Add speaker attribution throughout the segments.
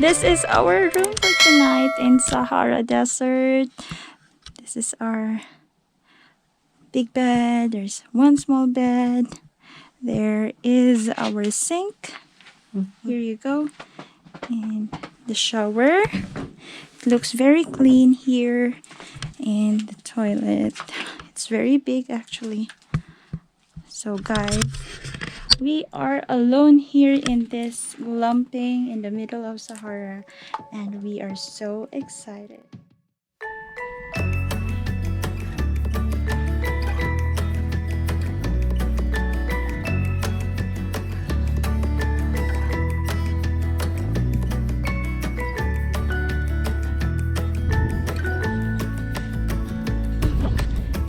Speaker 1: This is our room for tonight in Sahara Desert. This is our big bed. There's one small bed. There is our sink. Here you go. And the shower. It looks very clean here. And the toilet. It's very big actually. So guys, we are alone here in this glamping in the middle of Sahara, and we are so excited.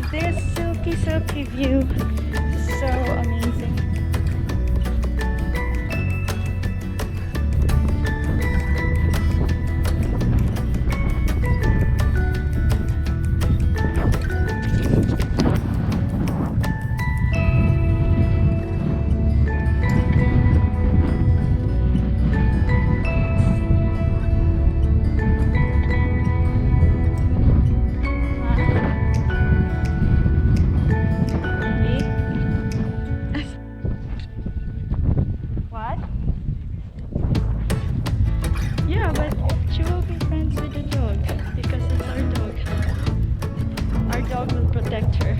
Speaker 1: This silky view is so amazing. What? Yeah, but she will be friends with the dog because it's our dog. Our dog will protect her.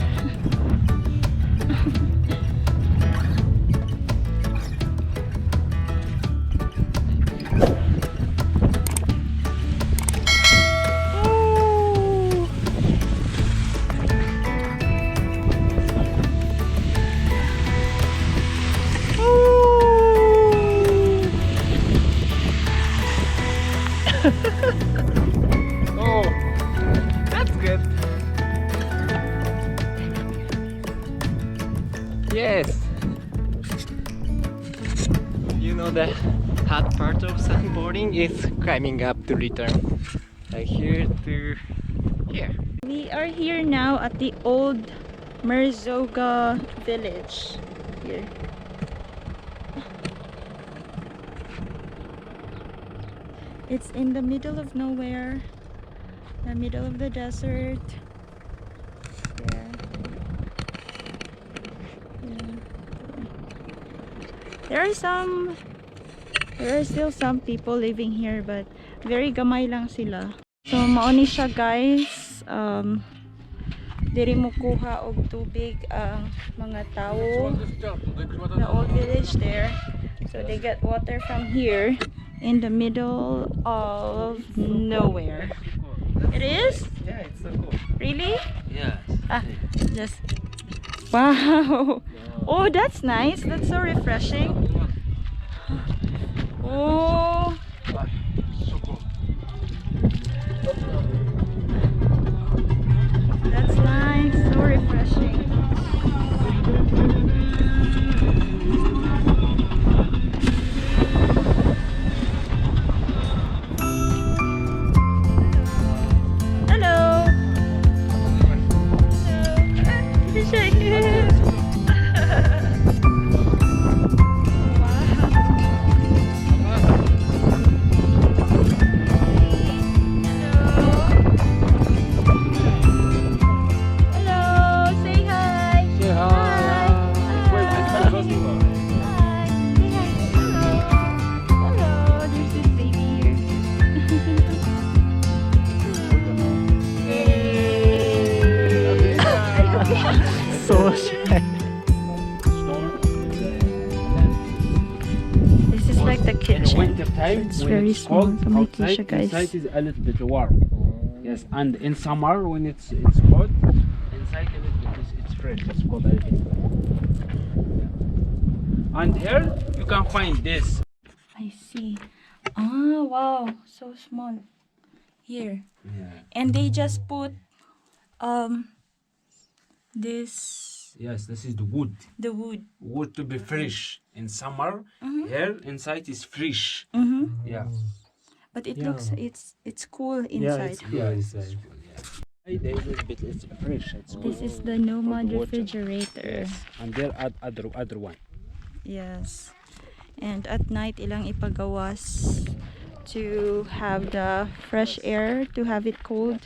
Speaker 2: Oh, that's good. Yes. You know the hard part of sandboarding is climbing up to return. Like here to here.
Speaker 1: We are here now at the old Merzoga village. Here. It's in the middle of nowhere, the middle of the desert. Yeah. There are still some people living here, but very gamay lang sila. So mauni siya guys. Diri mo kuha og tubig ang mga tao. The old village there. So they get water from here in the middle of nowhere. It is?
Speaker 2: Yeah, it's so cool.
Speaker 1: Really?
Speaker 2: Yeah.
Speaker 1: Just wow. Oh, that's nice. That's so refreshing. Oh.
Speaker 2: So cool.
Speaker 1: That's nice. So refreshing. Hello.
Speaker 2: So shy.
Speaker 1: This is like the kitchen.
Speaker 3: Winter time,
Speaker 1: It's
Speaker 3: when
Speaker 1: very
Speaker 3: it's
Speaker 1: small.
Speaker 3: cold
Speaker 1: Kamay
Speaker 3: outside,
Speaker 1: siya, guys.
Speaker 3: inside is a little bit warm. Yes, and in summer when it's hot, inside a little bit it's fresh. It's cold a little bit. And here you can find this.
Speaker 1: I see. Ah, wow, so small. Here.
Speaker 3: Yeah.
Speaker 1: And they just put this
Speaker 3: Yes, this is the wood.
Speaker 1: the wood.
Speaker 3: Wood to be fresh in summer. Here inside is fresh. Yeah.
Speaker 1: But it looks it's cool inside.
Speaker 3: Yeah, it's inside. There is a little bit. It's fresh. It's
Speaker 1: This
Speaker 3: good.
Speaker 1: is the Nomad
Speaker 3: Cold water.
Speaker 1: refrigerator.
Speaker 3: Yes. And there are other one.
Speaker 1: Yes. And at night ilang ipagawas to have the fresh air, to have it cold.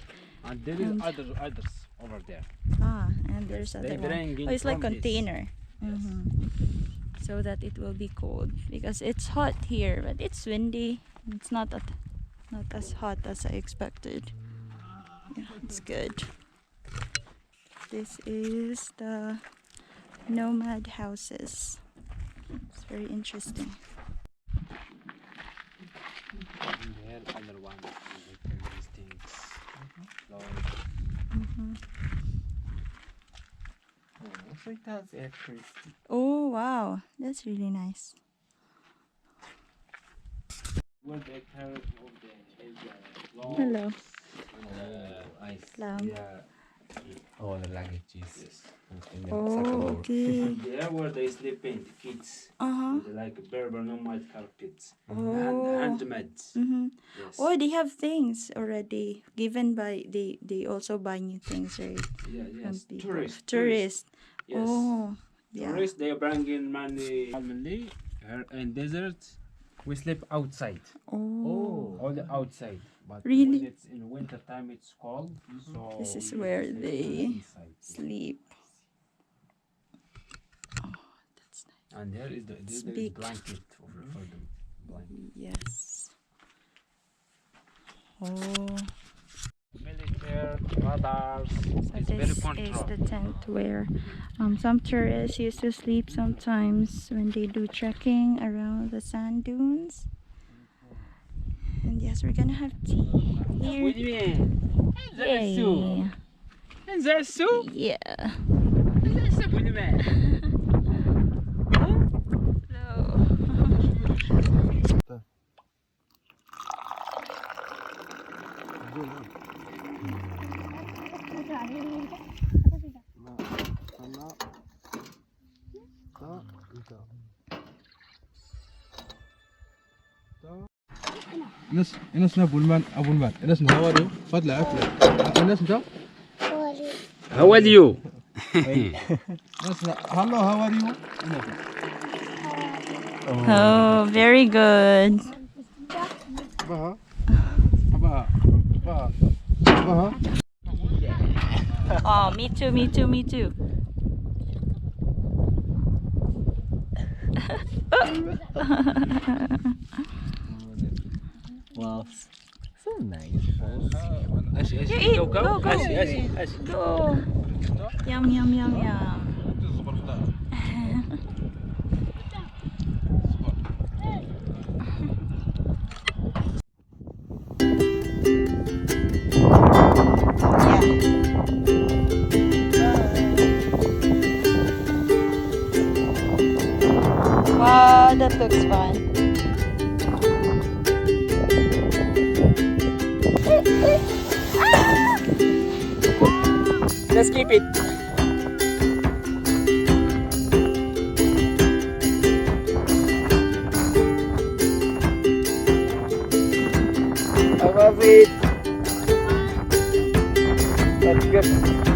Speaker 3: And there is others over there.
Speaker 1: And there's
Speaker 3: They
Speaker 1: other one.
Speaker 3: bring in
Speaker 1: Oh, it's like
Speaker 3: from this.
Speaker 1: container. So that it will be cold because it's hot here, but it's windy. It's not as hot as I expected. Yeah, it's good. This is the Nomad houses. It's very interesting.
Speaker 3: And there other one. They bring these things.
Speaker 2: Looks like that's electricity.
Speaker 1: Oh wow, that's really nice.
Speaker 3: Where they carry of the
Speaker 1: Hello.
Speaker 2: Ice.
Speaker 1: Lam.
Speaker 3: Yeah.
Speaker 2: Oh, the luggage.
Speaker 1: Oh, okay.
Speaker 3: There where they sleep in, the kids. They like Berber Nomad carpets.
Speaker 1: Oh.
Speaker 3: Handmade. Yes.
Speaker 1: Oh, they have things already given by they also buy new things, right?
Speaker 3: Yeah,
Speaker 1: From
Speaker 3: yes.
Speaker 1: people.
Speaker 3: Tourists. Yes.
Speaker 1: Oh, yeah.
Speaker 3: Tourists, they bring in money. Normally, here in desert, we sleep outside.
Speaker 1: Oh.
Speaker 3: All the outside. But
Speaker 1: Really?
Speaker 3: when it's in winter time, it's cold. So
Speaker 1: This is
Speaker 3: we
Speaker 1: where
Speaker 3: sleep
Speaker 1: they
Speaker 3: inside.
Speaker 1: sleep. Oh, that's nice.
Speaker 3: And there is the
Speaker 1: big.
Speaker 3: blanket for them. Blanket.
Speaker 1: Yes. Oh.
Speaker 3: Military radars.
Speaker 1: So
Speaker 3: It's very
Speaker 1: this is
Speaker 3: controlled.
Speaker 1: the tent where some tourists used to sleep sometimes when they do trekking around the sand dunes. And yes, we're gonna have tea here. Yay.
Speaker 3: Is there soup?
Speaker 1: Yeah.
Speaker 3: Is there soup with me?
Speaker 4: Enes na bulman abulman. Enes na hawari. Fadla afla. Enes na.
Speaker 3: How are you?
Speaker 4: Enes na. Hello, how are you?
Speaker 1: Oh, very good.
Speaker 4: Baha. Baha. Baha. Baha.
Speaker 1: Oh, me too, me too, me too.
Speaker 2: Wow, so nice.
Speaker 1: You eat. Go, go. Go. Yum, yum, yum, yum. Wow, that looks fun.
Speaker 2: Let's keep it. I love it. That's good.